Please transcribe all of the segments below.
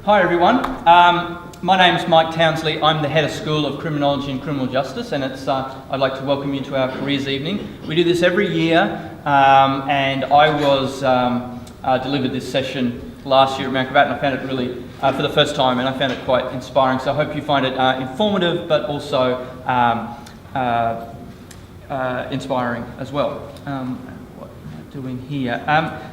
Hi everyone, my name's Mike Townsley. I'm the head of School of Criminology and Criminal Justice, and I'd like to welcome you to our careers evening. We do this every year, and I was delivered this session last year at Mount Gravatt, and I found it really, for the first time, and I found it quite inspiring. So I hope you find it informative, but also inspiring as well. What am I doing here?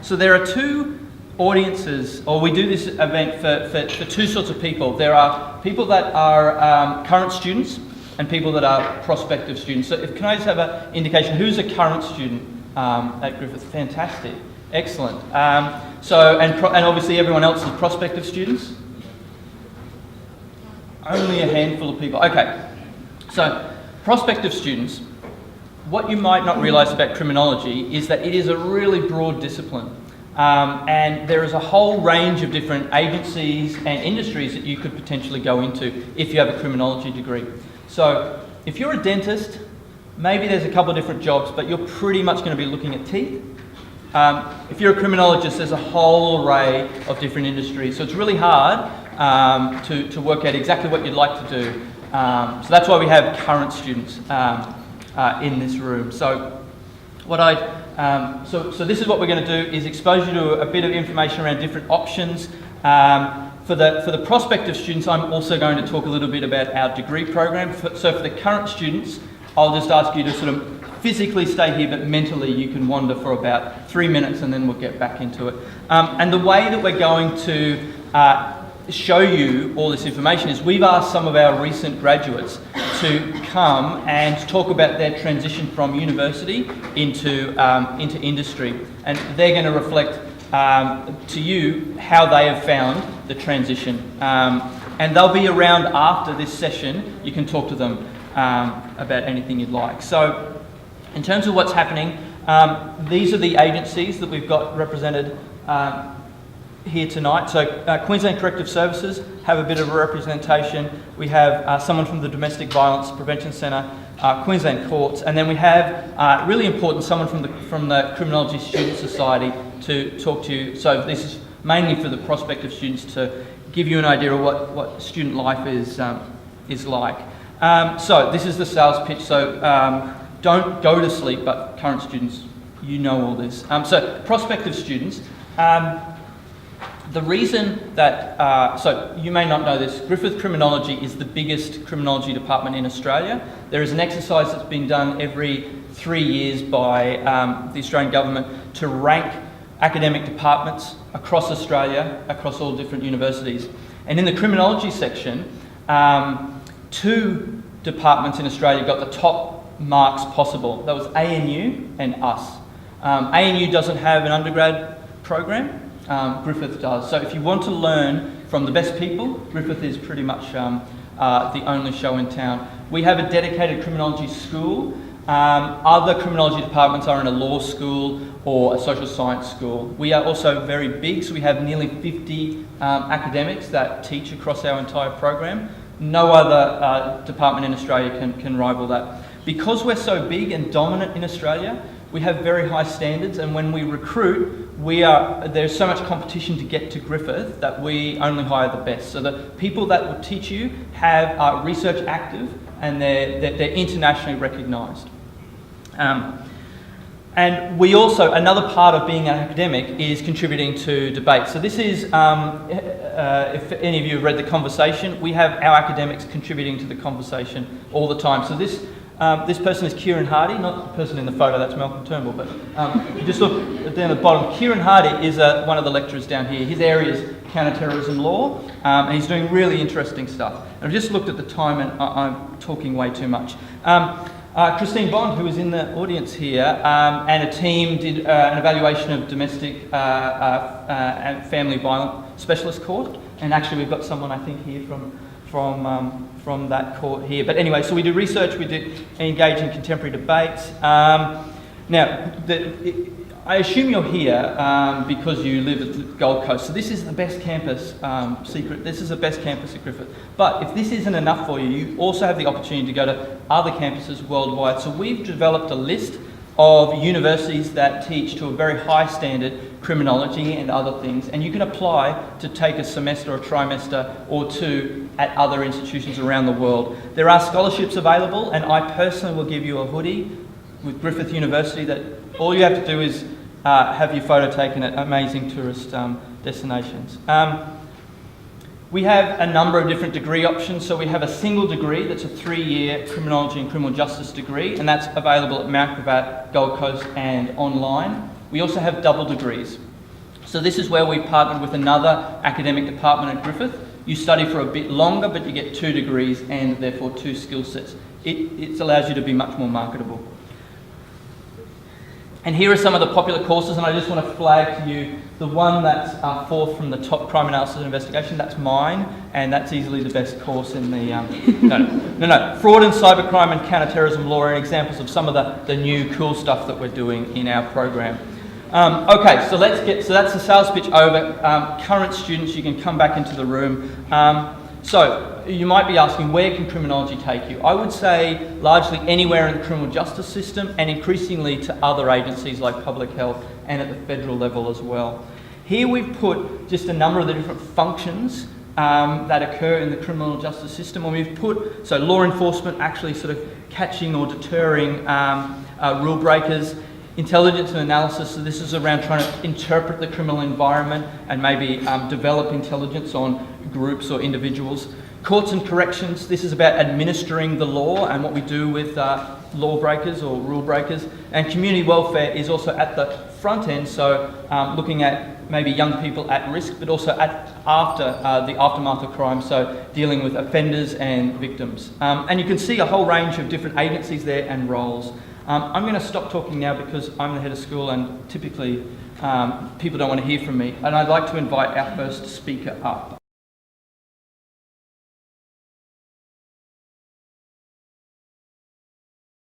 So there are two audiences, or we do this event for two sorts of people. There are people that are current students and people that are prospective students. So can I just have an indication, who's a current student at Griffith? Fantastic, excellent. And obviously everyone else is prospective students? Only a handful of people. Okay, so prospective students, what you might not realise about criminology is that it is a really broad discipline. And there is a whole range of different agencies and industries that you could potentially go into if you have a criminology degree. So if you're a dentist, maybe there's a couple of different jobs, but you're pretty much going to be looking at teeth. If you're a criminologist, there's a whole array of different industries. So it's really hard to work out exactly what you'd like to do. So that's why we have current students in this room. So so this is what we're going to do, is expose you to a bit of information around different options. For the prospective students, I'm also going to talk a little bit about our degree program. So for the current students, I'll just ask you to sort of physically stay here, but mentally you can wander for about 3 minutes and then we'll get back into it. And the way that we're going to show you all this information is we've asked some of our recent graduates to come and talk about their transition from university into industry, and they're going to reflect to you how they have found the transition, and they'll be around after this session. You can talk to them about anything you'd like. So in terms of what's happening, these are the agencies that we've got represented here tonight. So Queensland Corrective Services have a bit of a representation. We have someone from the Domestic Violence Prevention Centre, Queensland Courts, and then we have, really important, someone from the Criminology Student Society to talk to you. So this is mainly for the prospective students to give you an idea of what student life is like. So this is the sales pitch. So don't go to sleep, but current students, you know all this. So prospective students, the reason that, so you may not know this, Griffith Criminology is the biggest criminology department in Australia. There is an exercise that's been done every 3 years by the Australian government to rank academic departments across Australia, across all different universities. And in the criminology section, 2 departments in Australia got the top marks possible. That was ANU and us. ANU doesn't have an undergrad program. Griffith does. So if you want to learn from the best people, Griffith is pretty much the only show in town. We have a dedicated criminology school. Other criminology departments are in a law school or a social science school. We are also very big, so we have nearly 50 academics that teach across our entire program. No other department in Australia can rival that. Because we're so big and dominant in Australia, we have very high standards, and when we recruit, there's so much competition to get to Griffith that we only hire the best. So the people that will teach you have research active, and they're internationally recognised. And we also, another part of being an academic is contributing to debate. So this is, if any of you have read The Conversation, we have our academics contributing to the conversation all the time. So this person is Kieran Hardy, not the person in the photo, that's Malcolm Turnbull, but if you just look down at the bottom, Kieran Hardy is one of the lecturers down here. His area is counter-terrorism law, and he's doing really interesting stuff. And I've just looked at the time and I'm talking way too much. Christine Bond, who is in the audience here, and a team did an evaluation of domestic and family violence specialist court, and actually we've got someone I think here from that court here. But anyway, so we do research, we do engage in contemporary debates. Now, I assume you're here because you live at the Gold Coast. So this is the best campus, this is the best campus at Griffith. But if this isn't enough for you, you also have the opportunity to go to other campuses worldwide. So we've developed a list of universities that teach to a very high standard criminology and other things, and you can apply to take a semester or trimester or two at other institutions around the world. There are scholarships available, and I personally will give you a hoodie with Griffith University that all you have to do is have your photo taken at amazing tourist destinations. We have a number of different degree options. So we have a single degree that's a 3-year criminology and criminal justice degree, and that's available at Mount Gravatt, Gold Coast and online. We also have double degrees. So this is where we partnered with another academic department at Griffith. You study for a bit longer, but you get 2 degrees and therefore 2 skill sets. It allows you to be much more marketable. And here are some of the popular courses, and I just want to flag to you the one that's fourth from the top, crime analysis and investigation. That's mine, and that's easily the best course in the fraud and cybercrime and counterterrorism law are examples of some of the new cool stuff that we're doing in our program. Okay, so that's the sales pitch over. Current students, you can come back into the room. So you might be asking, where can criminology take you? I would say largely anywhere in the criminal justice system, and increasingly to other agencies like public health and at the federal level as well. Here we've put just a number of the different functions that occur in the criminal justice system, and we've put, so law enforcement actually sort of catching or deterring rule breakers, intelligence and analysis, so this is around trying to interpret the criminal environment and maybe develop intelligence on groups or individuals. Courts and corrections, this is about administering the law and what we do with lawbreakers or rule breakers. And community welfare is also at the front end, so looking at maybe young people at risk, but also after the aftermath of crime, so dealing with offenders and victims. And you can see a whole range of different agencies there and roles. I'm going to stop talking now because I'm the head of school and typically people don't want to hear from me. And I'd like to invite our first speaker up.